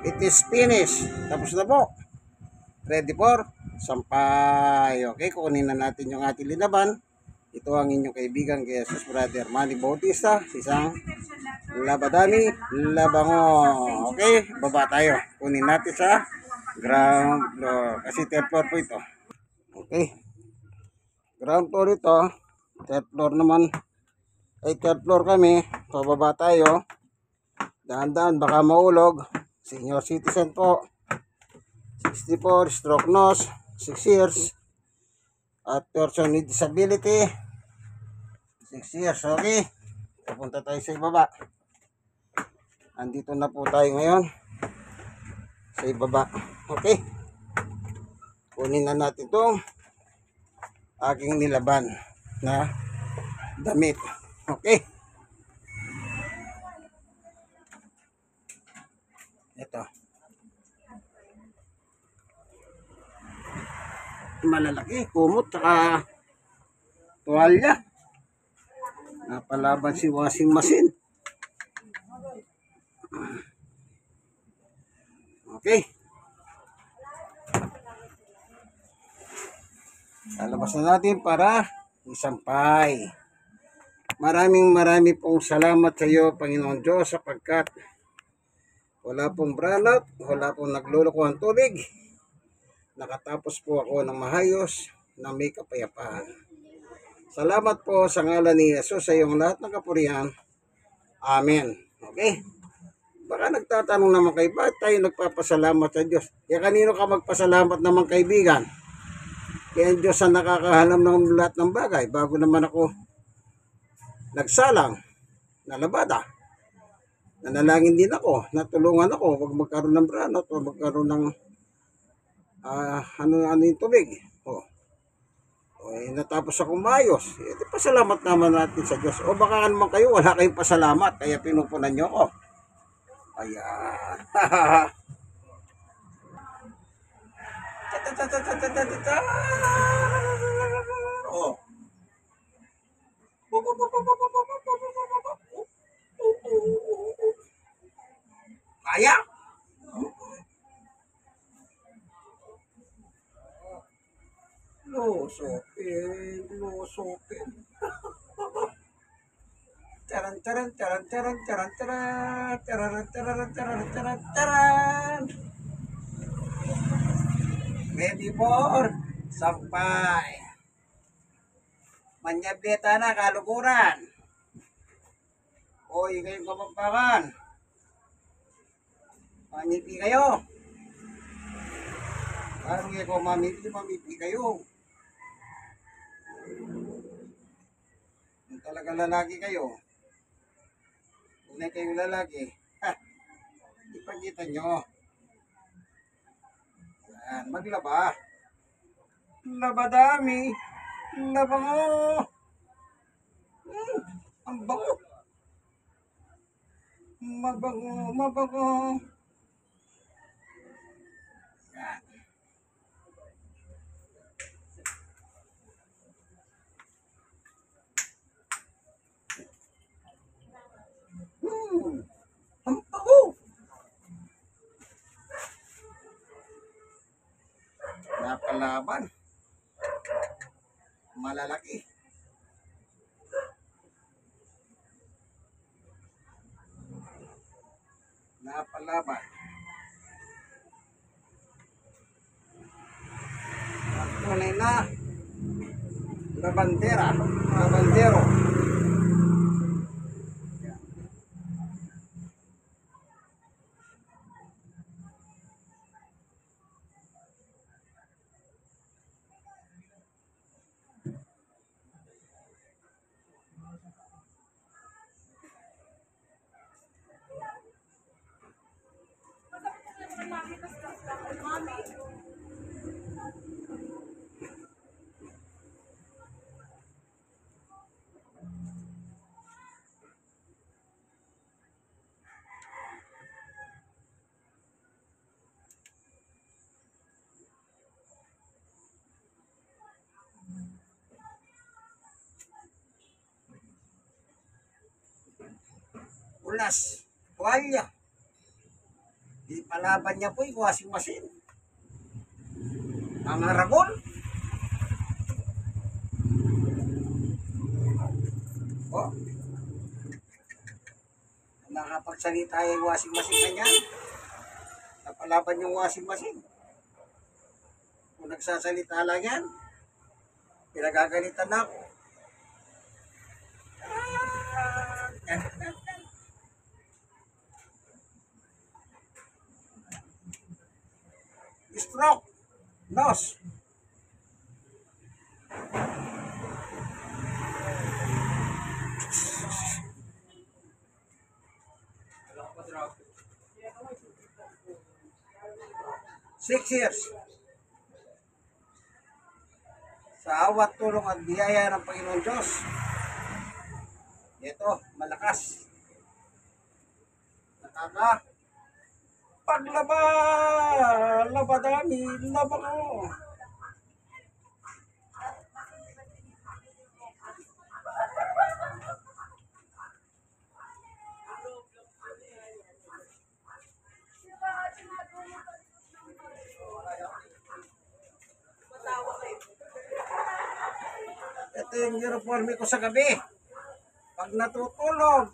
It is finished. Tapos na po. Ready for sampay. Okay, kukunin na natin yung ating linaban. Ito ang inyong kaibigan kay Jesus Brother Manny Bautista, isang labadami, labango. Okay, baba tayo. Kunin natin sa ground floor. Kasi third floor po ito. Okay, ground floor ito. Third floor naman. Ay, third floor kami. Pababa tayo. Dahan-dahan, baka maulog. Senior citizen po. 64, stroke nose, 6 years. At person with disability, 6 years. Okay. Pupunta tayo sa ibaba. Andito na po tayo ngayon sa ibaba. Okay. Kunin na natin itong aking nilaban na damit. Okay. Ito. Malalaki, kumot, saka tuwalya. Napalaban si washing machine. Okay. Lalabas na natin para isampay. Maraming pong salamat sa iyo, Panginoon Diyos, sapagkat wala pong brownout, wala pong nagluloko ang tubig. Nakatapos po ako ng mahayos na may kapayapaan. Salamat po sa ngalan ni Jesus sa iyong lahat ng kapurihan. Amen. Okay? Baka nagtatanong naman kayo, bakit tayo nagpapasalamat sa Diyos? Kaya kanino ka magpasalamat naman, kaibigan? Kaya ang Diyos ang nakakahalam ng lahat ng bagay. Bago naman ako nagsalang, nalabada, nanalangin din ako, natulungan ako, wag magkaroon ng brownout, wag magkaroon ng ano yung tubig. Natapos akong maayos. Pasalamat naman natin sa Diyos. O baka naman kayo, wala kayong pasalamat, kaya pinupunan nyo ako. Ayan. Oh. Kaya? Lusopin. Taran. Ready for sampay. Manyableta na, kalukuran. Oy, kayong kapagpakan. Mamipi kayo. Parang ko mamipi kayo. Kung talaga lalaki kayo, kung na kayo lalaki, ipagkita nyo. Yan, maglaba. Labadami. Labango. Ang bango. Mabango. Yan. Ang bango. Napalaban. Malalaki. Napalaban. Tunay na labandero. Ulas, tuwalya. Ipalaban niya po yung washing machine. Ang aragol. Oh, nakapagsalita yung washing machine na niyan. Napalaban yung washing machine. Kung nagsasalita lang yan, pinagagalitan na ako. Stroke. Nose. Six years. Sa awat tulong at biyaya ng Panginoon Diyos. Ito, malakas. Nakaka. Paglaba, labadami, laba ko. Ito yung uniforme ko sa gabi. Pag natutulog,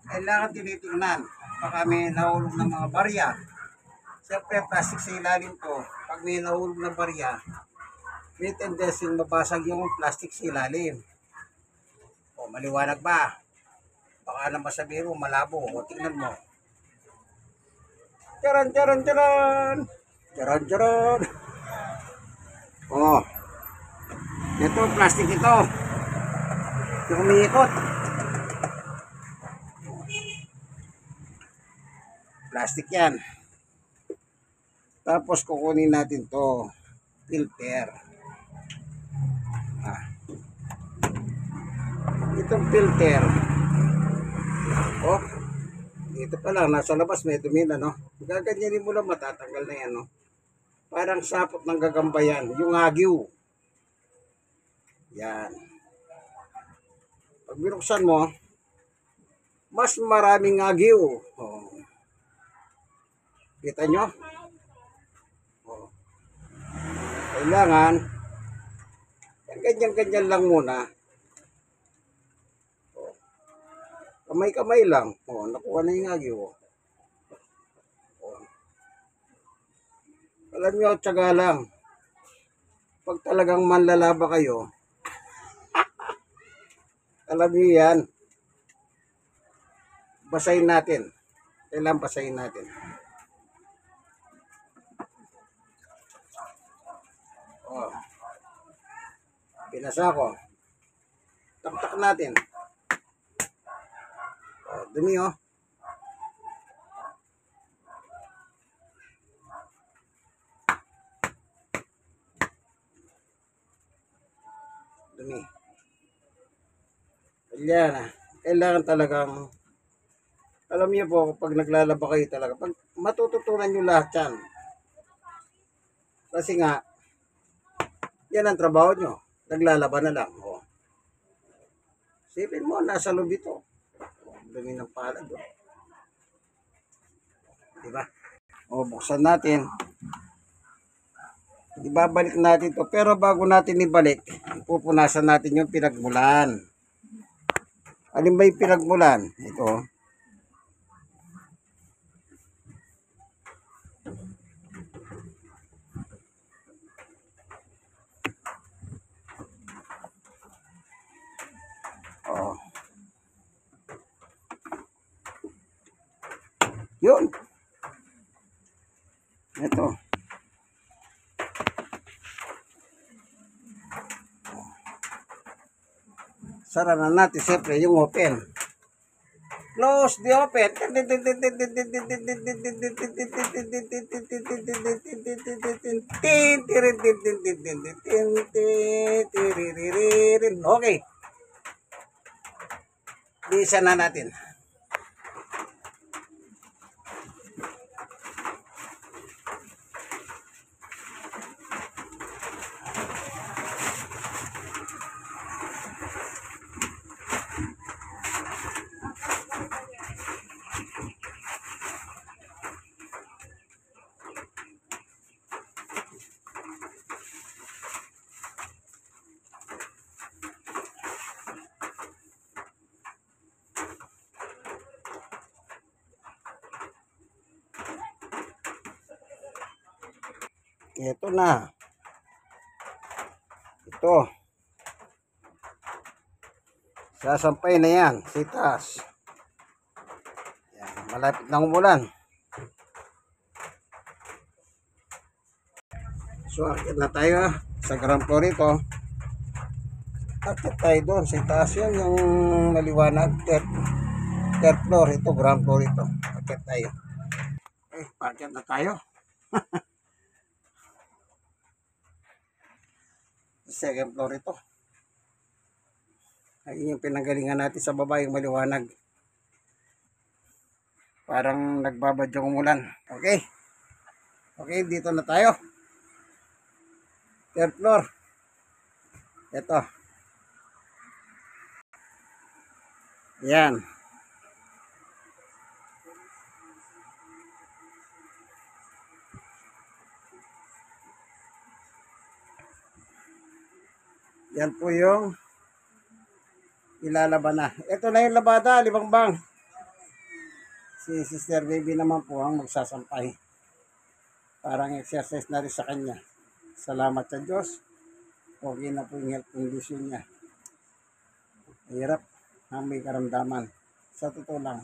kailangan tinitingnan. Baka may nahulog ng mga barya. Siyempre, plastic sa ilalim to. Pag may nahulog na barya, may tendency mabasag yung plastic sa ilalim. O, maliwanag ba? Baka naman sabihin mo, malabo. O, tingnan mo. Charan, charan, charan! Charan, charan! O, ito, plastic ito. Yung umiikot. Plastic yan. Tapos kukunin natin to filter. Itong filter. Oh, dito pa lang nasa labas may dumi na, no. Gaganyanin mo lang, matatanggal na yan, no. Parang sapot ng gagambayan, yung agiw. Yan. Pag binuksan mo, mas maraming agiw. Oh. Kita nyo? Oh. Kailangan, ganyan-ganyan lang muna. Oh. Kamay-kamay lang. Oh, nakuha na yung agiw. Oh. Alam nyo, tiyaga lang. Pag talagang manlalaba kayo, alam nyo yan, basahin natin. Kailangan basahin natin. Oh. Pinasa ko. Taktak natin. Oh, dumi, oh. Dumi. Yan. Kailangan talagang, alam niyo po, pag naglalaba kayo talaga, pag matututunan nyo lahat yan. Kasi nga, yan ang trabaho nyo. Naglalaba na lang. O. Sipin mo, nasa loob ito. Dumi ng palad. O. Diba? O, buksan natin. Ibabalik natin to. Pero bago natin ibalik, pupunasan natin yung pinagmulan. Alin ba yung pinagmulan? Ito. Oh. Yun. Ito. Sara na natin siyempre yung open. Close the open. Okay. Bisa na natin. Ito na. Ito. Sasampay na yan. Sitas. Yan. Malapit na umulan. So, akit na tayo sa ground floor ito. Akit tayo doon. Sa taas yan. Yung maliwanag. Third floor. Ito. Ground floor ito. Akit tayo. Akit na tayo. Second floor ito. Ayun yung pinanggalingan natin sa baba, yung maliwanag. Parang nagbabadyong umulan. Okay. Okay, dito na tayo. Third floor. Ito. Yan. Yan po yung ilalaban na. Ito na yung labada, Libangbang. Si Sister Baby naman po ang magsasampay. Parang exercise na rin sa kanya. Salamat sa Diyos. Okay na po yung health condition niya. Hirap ang may karamdaman. Sa totoo lang,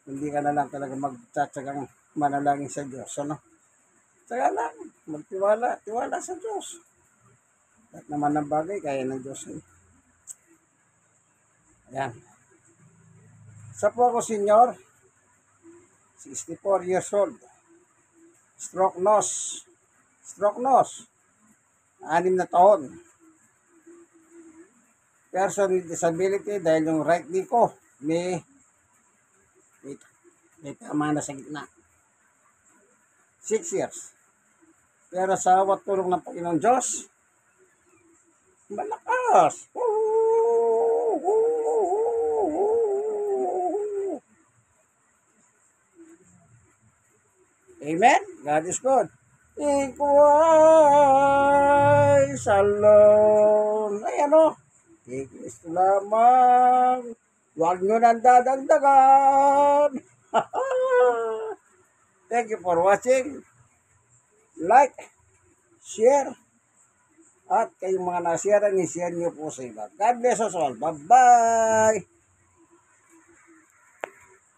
hindi ka na lang talaga magtsatsagang manalangin sa Diyos. Ano? Tsaka lang, magtiwala. Tiwala sa Diyos. At naman ng bagay, kaya ng Diyos. Ayan. Sa po ako, senior. 64 years old. Stroke nose. Stroke nose. 6 na taon. Person with disability dahil yung right knee ko may tama na sa gitna. 6 years. Pero sa awat tulong ng Panginoon Diyos, malakas. Amen? God is good. Ikuay salon. Ay ano? Ikis lamang. Huwag nyo nang dadagdagan. Thank you for watching. Like, share, at kayong mga nasyaran, i-share nyo po sa iba. God bless us all. Bye-bye!